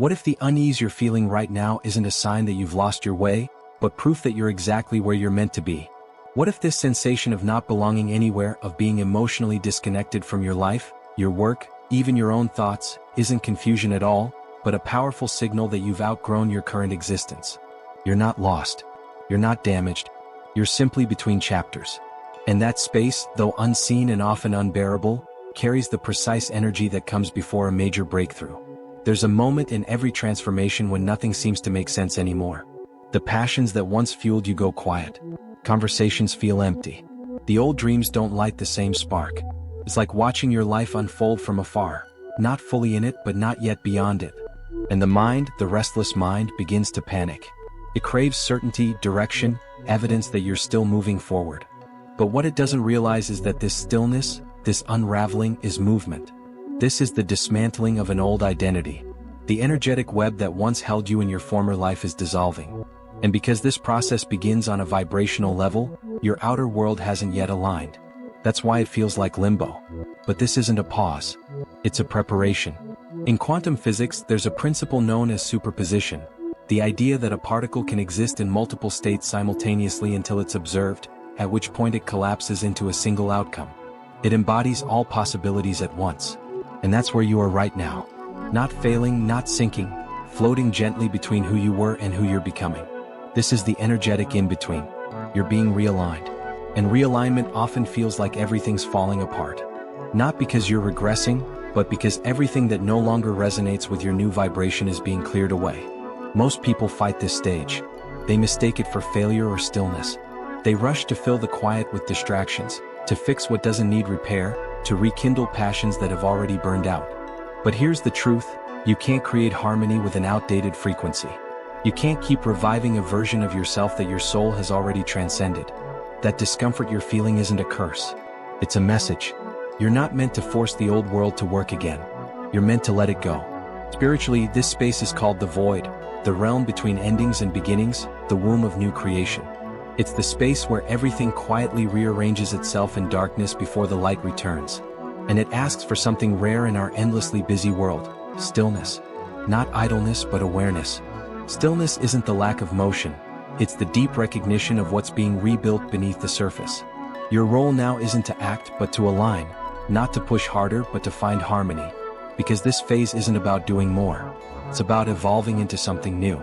What if the unease you're feeling right now isn't a sign that you've lost your way, but proof that you're exactly where you're meant to be? What if this sensation of not belonging anywhere, of being emotionally disconnected from your life, your work, even your own thoughts, isn't confusion at all, but a powerful signal that you've outgrown your current existence? You're not lost. You're not damaged. You're simply between chapters. And that space, though unseen and often unbearable, carries the precise energy that comes before a major breakthrough. There's a moment in every transformation when nothing seems to make sense anymore. The passions that once fueled you go quiet. Conversations feel empty. The old dreams don't light the same spark. It's like watching your life unfold from afar, not fully in it but not yet beyond it. And the mind, the restless mind, begins to panic. It craves certainty, direction, evidence that you're still moving forward. But what it doesn't realize is that this stillness, this unraveling, is movement. This is the dismantling of an old identity. The energetic web that once held you in your former life is dissolving. And because this process begins on a vibrational level, your outer world hasn't yet aligned. That's why it feels like limbo. But this isn't a pause. It's a preparation. In quantum physics, there's a principle known as superposition. The idea that a particle can exist in multiple states simultaneously until it's observed, at which point it collapses into a single outcome. It embodies all possibilities at once. And that's where you are right now. Not failing, not sinking, floating gently between who you were and who you're becoming. This is the energetic in-between. You're being realigned. And realignment often feels like everything's falling apart. Not because you're regressing, but because everything that no longer resonates with your new vibration is being cleared away. Most people fight this stage. They mistake it for failure or stillness. They rush to fill the quiet with distractions, to fix what doesn't need repair, to rekindle passions that have already burned out. But here's the truth: you can't create harmony with an outdated frequency. You can't keep reviving a version of yourself that your soul has already transcended. That discomfort you're feeling isn't a curse. It's a message. You're not meant to force the old world to work again. You're meant to let it go. Spiritually, this space is called the void, the realm between endings and beginnings, the womb of new creation. It's the space where everything quietly rearranges itself in darkness before the light returns. And it asks for something rare in our endlessly busy world: stillness. Not idleness, but awareness. Stillness isn't the lack of motion. It's the deep recognition of what's being rebuilt beneath the surface. Your role now isn't to act, but to align. Not to push harder, but to find harmony. Because this phase isn't about doing more. It's about evolving into something new.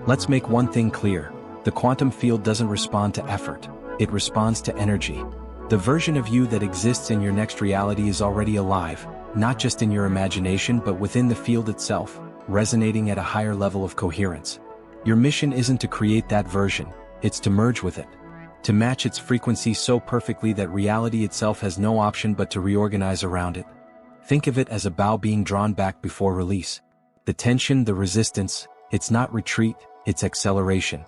Let's make one thing clear. The quantum field doesn't respond to effort. It responds to energy. The version of you that exists in your next reality is already alive, not just in your imagination but within the field itself, resonating at a higher level of coherence. Your mission isn't to create that version, it's to merge with it. To match its frequency so perfectly that reality itself has no option but to reorganize around it. Think of it as a bow being drawn back before release. The tension, the resistance, it's not retreat, it's acceleration.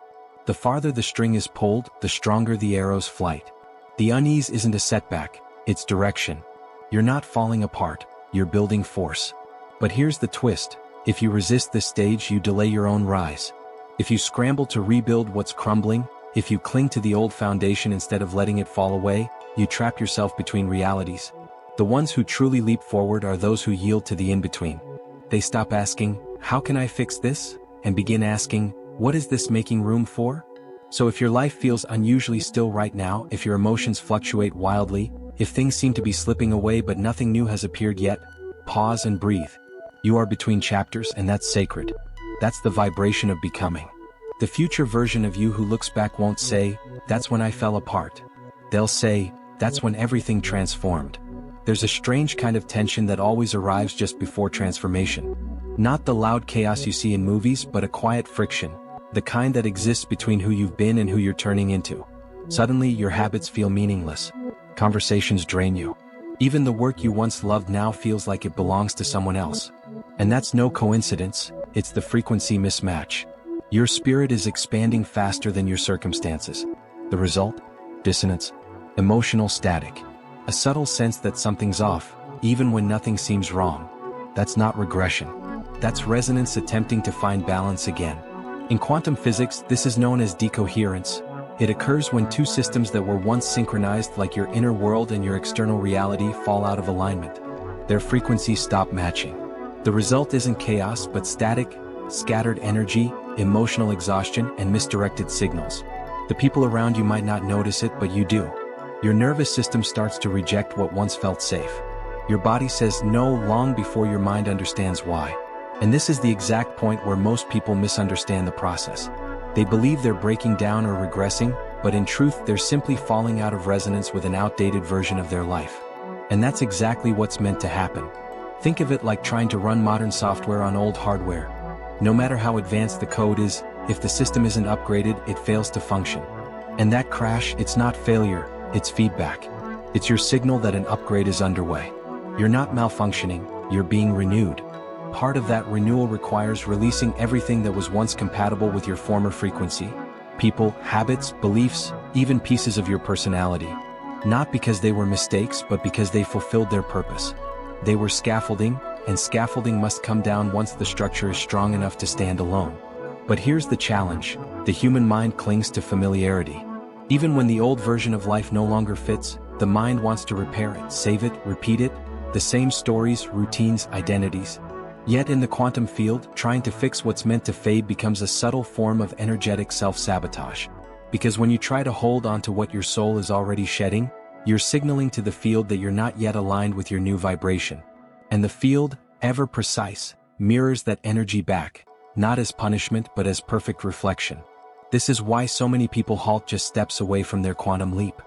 The farther the string is pulled, the stronger the arrow's flight. The unease isn't a setback, it's direction. You're not falling apart, you're building force. But here's the twist: if you resist this stage, you delay your own rise. If you scramble to rebuild what's crumbling, if you cling to the old foundation instead of letting it fall away, you trap yourself between realities. The ones who truly leap forward are those who yield to the in-between. They stop asking, "How can I fix this?" and begin asking, "What is this making room for?" So if your life feels unusually still right now, if your emotions fluctuate wildly, if things seem to be slipping away but nothing new has appeared yet, pause and breathe. You are between chapters, and that's sacred. That's the vibration of becoming. The future version of you who looks back won't say, "That's when I fell apart." They'll say, "That's when everything transformed." There's a strange kind of tension that always arrives just before transformation. Not the loud chaos you see in movies, but a quiet friction. The kind that exists between who you've been and who you're turning into. Suddenly, your habits feel meaningless. Conversations drain you. Even the work you once loved now feels like it belongs to someone else. And that's no coincidence, it's the frequency mismatch. Your spirit is expanding faster than your circumstances. The result? Dissonance. Emotional static. A subtle sense that something's off, even when nothing seems wrong. That's not regression. That's resonance attempting to find balance again. In quantum physics, this is known as decoherence. It occurs when two systems that were once synchronized, like your inner world and your external reality, fall out of alignment. Their frequencies stop matching. The result isn't chaos but static, scattered energy, emotional exhaustion, and misdirected signals. The people around you might not notice it, but you do. Your nervous system starts to reject what once felt safe. Your body says no long before your mind understands why. And this is the exact point where most people misunderstand the process. They believe they're breaking down or regressing, but in truth they're simply falling out of resonance with an outdated version of their life. And that's exactly what's meant to happen. Think of it like trying to run modern software on old hardware. No matter how advanced the code is, if the system isn't upgraded, it fails to function. And that crash, it's not failure, it's feedback. It's your signal that an upgrade is underway. You're not malfunctioning, you're being renewed. Part of that renewal requires releasing everything that was once compatible with your former frequency. People, habits, beliefs, even pieces of your personality. Not because they were mistakes, but because they fulfilled their purpose. They were scaffolding, and scaffolding must come down once the structure is strong enough to stand alone. But here's the challenge: the human mind clings to familiarity. Even when the old version of life no longer fits, the mind wants to repair it, save it, repeat it, the same stories, routines, identities. Yet in the quantum field, trying to fix what's meant to fade becomes a subtle form of energetic self-sabotage. Because when you try to hold on to what your soul is already shedding, you're signaling to the field that you're not yet aligned with your new vibration. And the field, ever precise, mirrors that energy back, not as punishment but as perfect reflection. This is why so many people halt just steps away from their quantum leap.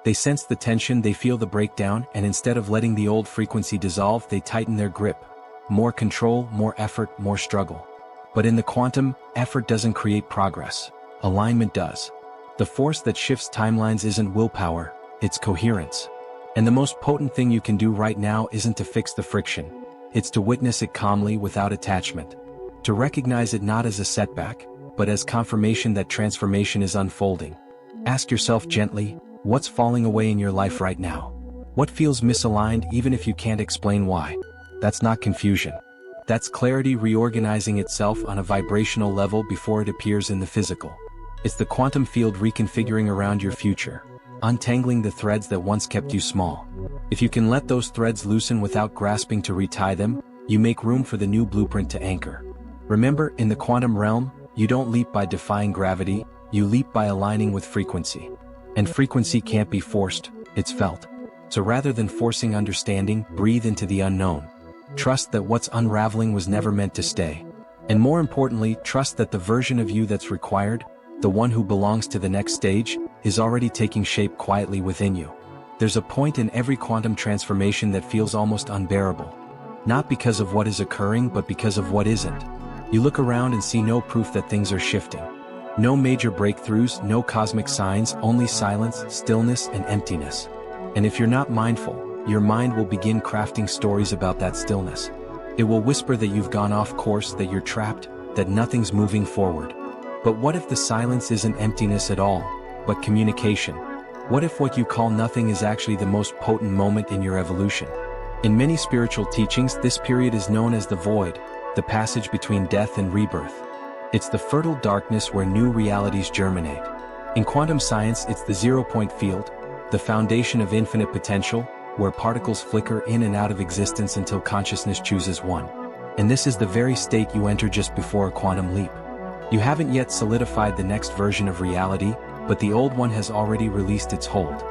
They sense the tension, they feel the breakdown, and instead of letting the old frequency dissolve, they tighten their grip. More control, more effort, more struggle. But in the quantum, effort doesn't create progress. Alignment does. The force that shifts timelines isn't willpower, it's coherence. And the most potent thing you can do right now isn't to fix the friction. It's to witness it calmly without attachment. To recognize it not as a setback, but as confirmation that transformation is unfolding. Ask yourself gently, what's falling away in your life right now? What feels misaligned even if you can't explain why? That's not confusion. That's clarity reorganizing itself on a vibrational level before it appears in the physical. It's the quantum field reconfiguring around your future, untangling the threads that once kept you small. If you can let those threads loosen without grasping to retie them, you make room for the new blueprint to anchor. Remember, in the quantum realm, you don't leap by defying gravity, you leap by aligning with frequency. And frequency can't be forced, it's felt. So rather than forcing understanding, breathe into the unknown. Trust that what's unraveling was never meant to stay. And more importantly, trust that the version of you that's required, the one who belongs to the next stage, is already taking shape quietly within you. There's a point in every quantum transformation that feels almost unbearable. Not because of what is occurring, but because of what isn't. You look around and see no proof that things are shifting. No major breakthroughs, no cosmic signs, only silence, stillness, and emptiness. And if you're not mindful, your mind will begin crafting stories about that stillness. It will whisper that you've gone off course, that you're trapped, that nothing's moving forward. But what if the silence isn't emptiness at all, but communication? What if what you call nothing is actually the most potent moment in your evolution? In many spiritual teachings, this period is known as the void, the passage between death and rebirth. It's the fertile darkness where new realities germinate. In quantum science, it's the zero-point field, the foundation of infinite potential, where particles flicker in and out of existence until consciousness chooses one. And this is the very state you enter just before a quantum leap. You haven't yet solidified the next version of reality, but the old one has already released its hold.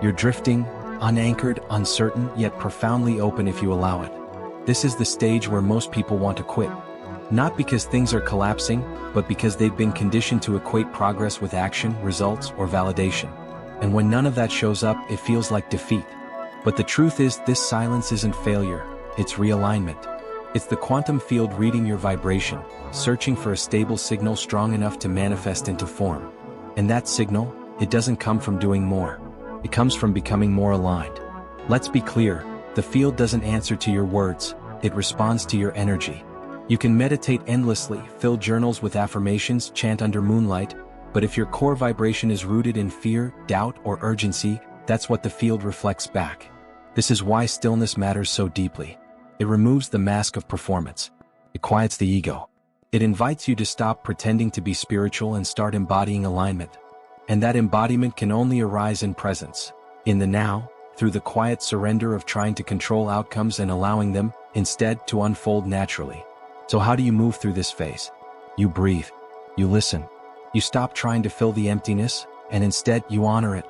You're drifting, unanchored, uncertain, yet profoundly open if you allow it. This is the stage where most people want to quit. Not because things are collapsing, but because they've been conditioned to equate progress with action, results, or validation. And when none of that shows up, it feels like defeat. But the truth is, this silence isn't failure, it's realignment. It's the quantum field reading your vibration, searching for a stable signal strong enough to manifest into form. And that signal, it doesn't come from doing more. It comes from becoming more aligned. Let's be clear, the field doesn't answer to your words, it responds to your energy. You can meditate endlessly, fill journals with affirmations, chant under moonlight, but if your core vibration is rooted in fear, doubt, or urgency, that's what the field reflects back. This is why stillness matters so deeply. It removes the mask of performance. It quiets the ego. It invites you to stop pretending to be spiritual and start embodying alignment. And that embodiment can only arise in presence, in the now, through the quiet surrender of trying to control outcomes and allowing them, instead, to unfold naturally. So how do you move through this phase? You breathe. You listen. You stop trying to fill the emptiness, and instead you honor it.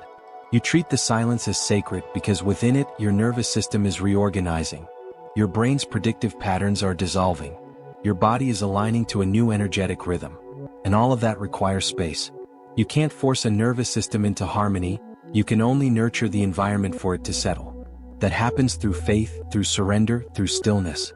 You treat the silence as sacred because within it your nervous system is reorganizing. Your brain's predictive patterns are dissolving. Your body is aligning to a new energetic rhythm. And all of that requires space. You can't force a nervous system into harmony, you can only nurture the environment for it to settle. That happens through faith, through surrender, through stillness.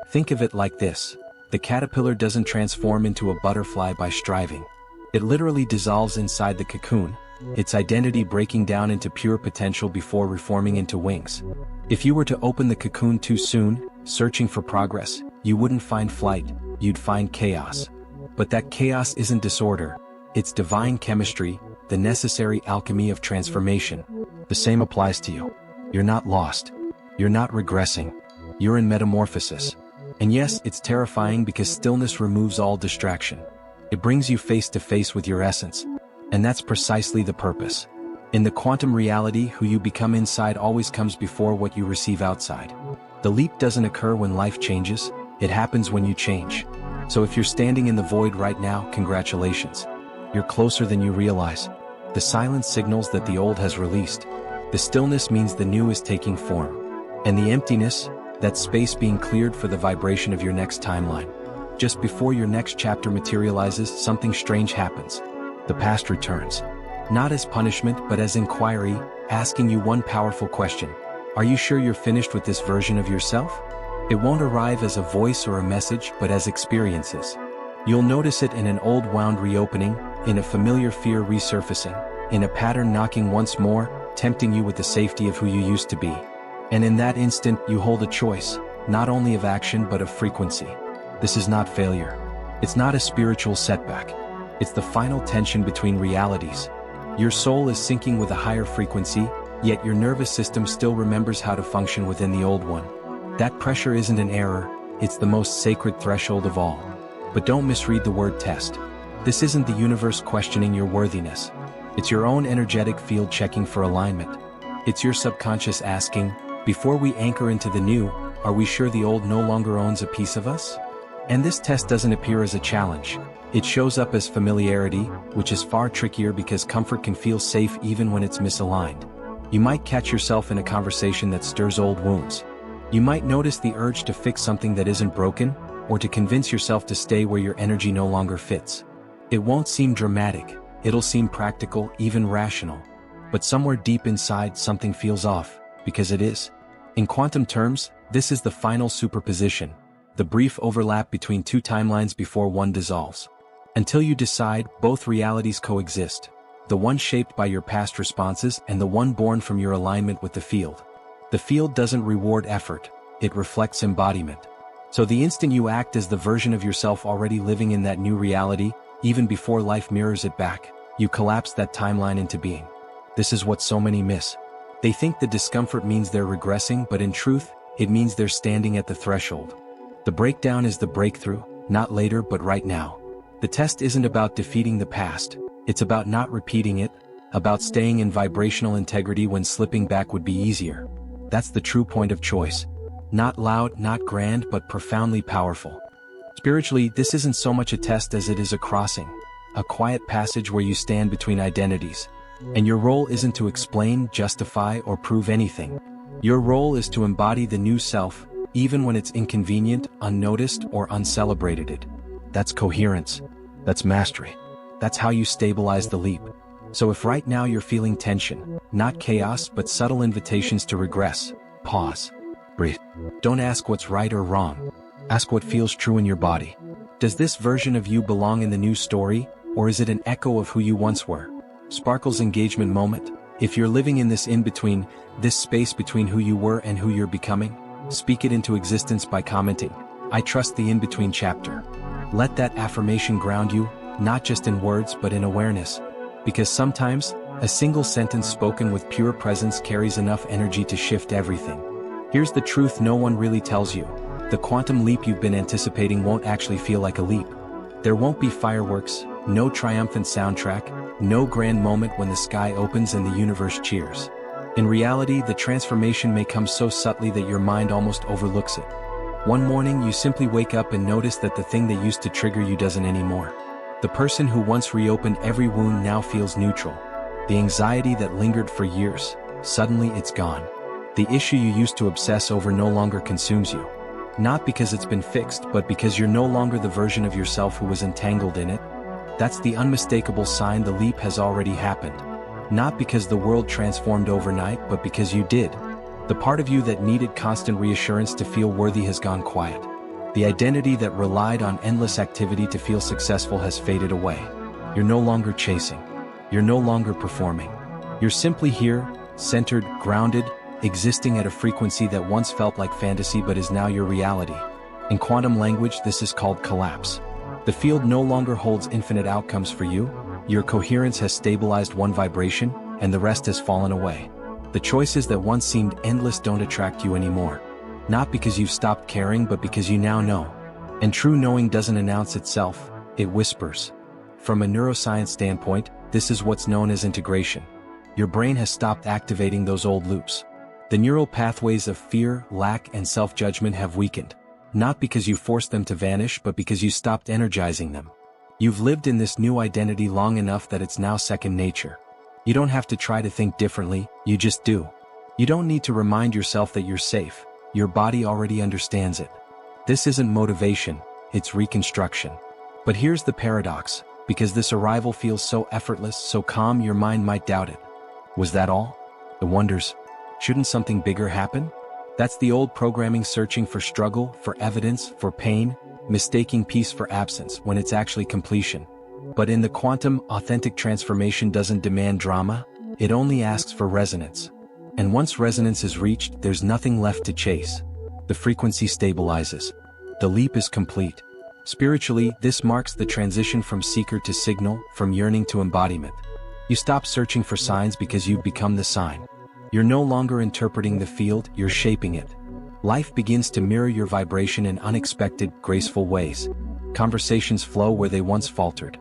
Think of it like this. The caterpillar doesn't transform into a butterfly by striving. It literally dissolves inside the cocoon, its identity breaking down into pure potential before reforming into wings. If you were to open the cocoon too soon, searching for progress, you wouldn't find flight, you'd find chaos. But that chaos isn't disorder, it's divine chemistry, the necessary alchemy of transformation. The same applies to you. You're not lost. You're not regressing. You're in metamorphosis. And yes, it's terrifying because stillness removes all distraction. It brings you face to face with your essence. And that's precisely the purpose. In the quantum reality, who you become inside always comes before what you receive outside. The leap doesn't occur when life changes, it happens when you change. So if you're standing in the void right now, congratulations. You're closer than you realize. The silence signals that the old has released. The stillness means the new is taking form. And the emptiness, that space being cleared for the vibration of your next timeline. Just before your next chapter materializes, something strange happens. The past returns. Not as punishment but as inquiry, asking you one powerful question. Are you sure you're finished with this version of yourself? It won't arrive as a voice or a message but as experiences. You'll notice it in an old wound reopening, in a familiar fear resurfacing, in a pattern knocking once more, tempting you with the safety of who you used to be. And in that instant you hold a choice, not only of action but of frequency. This is not failure. It's not a spiritual setback. It's the final tension between realities. Your soul is syncing with a higher frequency, yet your nervous system still remembers how to function within the old one. That pressure isn't an error, it's the most sacred threshold of all. But don't misread the word test. This isn't the universe questioning your worthiness. It's your own energetic field checking for alignment. It's your subconscious asking, before we anchor into the new, are we sure the old no longer owns a piece of us? And this test doesn't appear as a challenge. It shows up as familiarity, which is far trickier because comfort can feel safe even when it's misaligned. You might catch yourself in a conversation that stirs old wounds. You might notice the urge to fix something that isn't broken, or to convince yourself to stay where your energy no longer fits. It won't seem dramatic, it'll seem practical, even rational. But somewhere deep inside something feels off, because it is. In quantum terms, this is the final superposition, the brief overlap between two timelines before one dissolves. Until you decide, both realities coexist, the one shaped by your past responses and the one born from your alignment with the field. The field doesn't reward effort, it reflects embodiment. So the instant you act as the version of yourself already living in that new reality, even before life mirrors it back, you collapse that timeline into being. This is what so many miss. They think the discomfort means they're regressing, but in truth, it means they're standing at the threshold. The breakdown is the breakthrough, not later but right now. The test isn't about defeating the past, it's about not repeating it, about staying in vibrational integrity when slipping back would be easier. That's the true point of choice. Not loud, not grand, but profoundly powerful. Spiritually, this isn't so much a test as it is a crossing, a quiet passage where you stand between identities. And your role isn't to explain, justify, or prove anything. Your role is to embody the new self, even when it's inconvenient, unnoticed, or uncelebrated. That's coherence. That's mastery. That's how you stabilize the leap. So if right now you're feeling tension, not chaos but subtle invitations to regress, pause. Breathe. Don't ask what's right or wrong. Ask what feels true in your body. Does this version of you belong in the new story, or is it an echo of who you once were? Sparkle's engagement moment. If you're living in this in-between, this space between who you were and who you're becoming, speak it into existence by commenting, "I trust the in-between chapter." Let that affirmation ground you, not just in words but in awareness. Because sometimes, a single sentence spoken with pure presence carries enough energy to shift everything. Here's the truth no one really tells you. The quantum leap you've been anticipating won't actually feel like a leap. There won't be fireworks, no triumphant soundtrack, no grand moment when the sky opens and the universe cheers. In reality, the transformation may come so subtly that your mind almost overlooks it. One morning you simply wake up and notice that the thing that used to trigger you doesn't anymore. The person who once reopened every wound now feels neutral. The anxiety that lingered for years, suddenly it's gone. The issue you used to obsess over no longer consumes you. Not because it's been fixed, but because you're no longer the version of yourself who was entangled in it. That's the unmistakable sign the leap has already happened. Not because the world transformed overnight, but because you did. The part of you that needed constant reassurance to feel worthy has gone quiet. The identity that relied on endless activity to feel successful has faded away. You're no longer chasing. You're no longer performing. You're simply here, centered, grounded, existing at a frequency that once felt like fantasy but is now your reality. In quantum language, this is called collapse. The field no longer holds infinite outcomes for you. Your coherence has stabilized one vibration, and the rest has fallen away. The choices that once seemed endless don't attract you anymore. Not because you've stopped caring, but because you now know. And true knowing doesn't announce itself, it whispers. From a neuroscience standpoint, this is what's known as integration. Your brain has stopped activating those old loops. The neural pathways of fear, lack, and self-judgment have weakened. Not because you forced them to vanish, but because you stopped energizing them. You've lived in this new identity long enough that it's now second nature. You don't have to try to think differently, you just do. You don't need to remind yourself that you're safe. Your body already understands it. This isn't motivation, it's reconstruction. But here's the paradox, because this arrival feels so effortless, so calm, your mind might doubt it. Was that all? It wonders, shouldn't something bigger happen? That's the old programming searching for struggle, for evidence, for pain, mistaking peace for absence when it's actually completion. But in the quantum, authentic transformation doesn't demand drama, it only asks for resonance. And once resonance is reached, there's nothing left to chase. The frequency stabilizes. The leap is complete. Spiritually, this marks the transition from seeker to signal, from yearning to embodiment. You stop searching for signs because you've become the sign. You're no longer interpreting the field, you're shaping it. Life begins to mirror your vibration in unexpected, graceful ways. Conversations flow where they once faltered.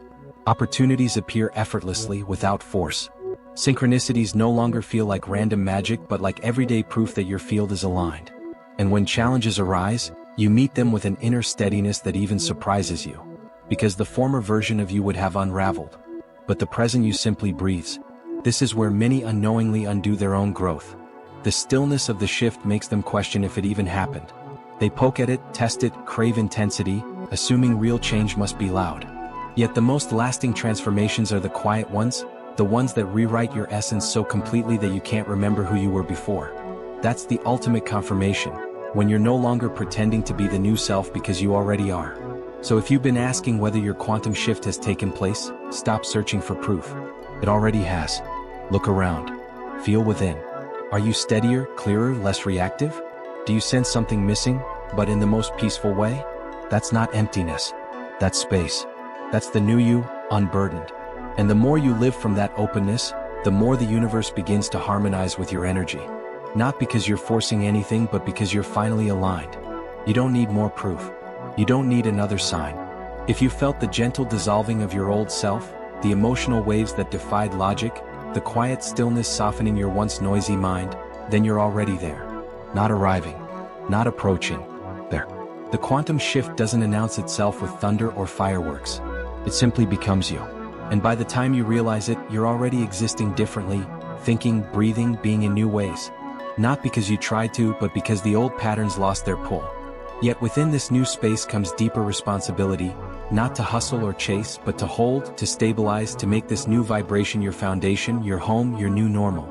Opportunities appear effortlessly, without force. Synchronicities no longer feel like random magic, but like everyday proof that your field is aligned. And when challenges arise, you meet them with an inner steadiness that even surprises you. Because the former version of you would have unraveled. But the present you simply breathes. This is where many unknowingly undo their own growth. The stillness of the shift makes them question if it even happened. They poke at it, test it, crave intensity, assuming real change must be loud. Yet the most lasting transformations are the quiet ones, the ones that rewrite your essence so completely that you can't remember who you were before. That's the ultimate confirmation, when you're no longer pretending to be the new self because you already are. So if you've been asking whether your quantum shift has taken place, stop searching for proof. It already has. Look around. Feel within. Are you steadier, clearer, less reactive? Do you sense something missing, but in the most peaceful way? That's not emptiness. That's space. That's the new you, unburdened. And the more you live from that openness, the more the universe begins to harmonize with your energy. Not because you're forcing anything, but because you're finally aligned. You don't need more proof. You don't need another sign. If you felt the gentle dissolving of your old self, the emotional waves that defied logic, the quiet stillness softening your once noisy mind, then you're already there. Not arriving. Not approaching. There. The quantum shift doesn't announce itself with thunder or fireworks. It simply becomes you. And by the time you realize it, you're already existing differently, thinking, breathing, being in new ways. Not because you tried to, but because the old patterns lost their pull. Yet within this new space comes deeper responsibility, not to hustle or chase, but to hold, to stabilize, to make this new vibration your foundation, your home, your new normal.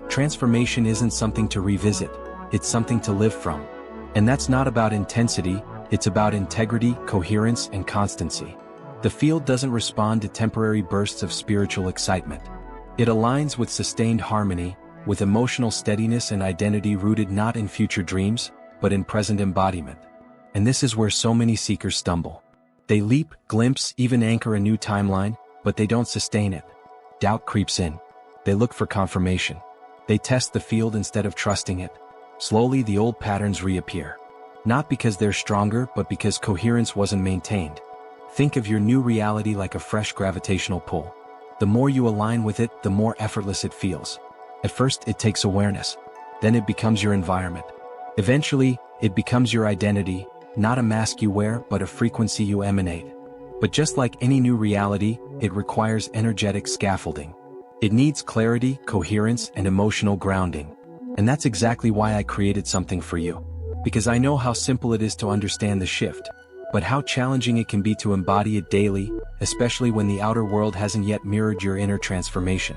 Transformation isn't something to revisit, it's something to live from. And that's not about intensity, it's about integrity, coherence, and constancy. The field doesn't respond to temporary bursts of spiritual excitement. It aligns with sustained harmony, with emotional steadiness and identity rooted not in future dreams, but in present embodiment. And this is where so many seekers stumble. They leap, glimpse, even anchor a new timeline, but they don't sustain it. Doubt creeps in. They look for confirmation. They test the field instead of trusting it. Slowly the old patterns reappear. Not because they're stronger, but because coherence wasn't maintained. Think of your new reality like a fresh gravitational pull. The more you align with it, the more effortless it feels. At first, it takes awareness. Then it becomes your environment. Eventually, it becomes your identity, not a mask you wear but a frequency you emanate. But just like any new reality, it requires energetic scaffolding. It needs clarity, coherence, and emotional grounding. And that's exactly why I created something for you. Because I know how simple it is to understand the shift, but how challenging it can be to embody it daily, especially when the outer world hasn't yet mirrored your inner transformation.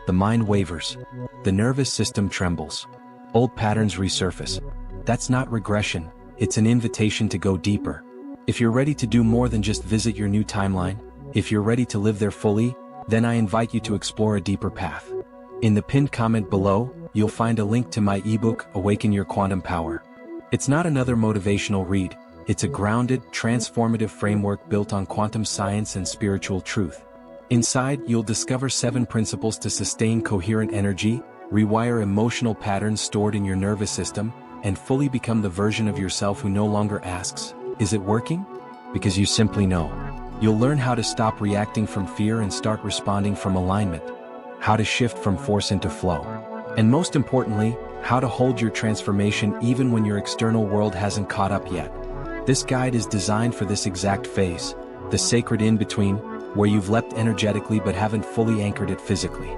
The mind wavers. The nervous system trembles. Old patterns resurface. That's not regression, it's an invitation to go deeper. If you're ready to do more than just visit your new timeline, if you're ready to live there fully, then I invite you to explore a deeper path. In the pinned comment below, you'll find a link to my ebook, Awaken Your Quantum Power. It's not another motivational read, it's a grounded, transformative framework built on quantum science and spiritual truth. Inside, you'll discover 7 principles to sustain coherent energy, rewire emotional patterns stored in your nervous system, and fully become the version of yourself who no longer asks, "Is it working?" Because you simply know. You'll learn how to stop reacting from fear and start responding from alignment, how to shift from force into flow, and most importantly, how to hold your transformation even when your external world hasn't caught up yet. This guide is designed for this exact phase, the sacred in-between, where you've leapt energetically but haven't fully anchored it physically.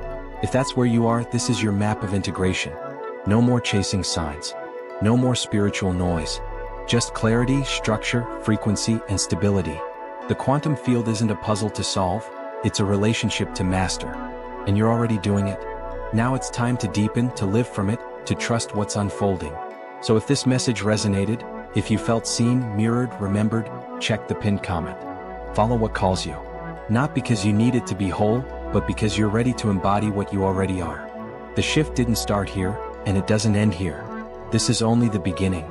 If that's where you are, this is your map of integration. No more chasing signs. No more spiritual noise. Just clarity, structure, frequency, and stability. The quantum field isn't a puzzle to solve, it's a relationship to master. And you're already doing it. Now it's time to deepen, to live from it, to trust what's unfolding. So if this message resonated, if you felt seen, mirrored, remembered, check the pinned comment. Follow what calls you. Not because you need it to be whole, but because you're ready to embody what you already are. The shift didn't start here, and it doesn't end here. This is only the beginning.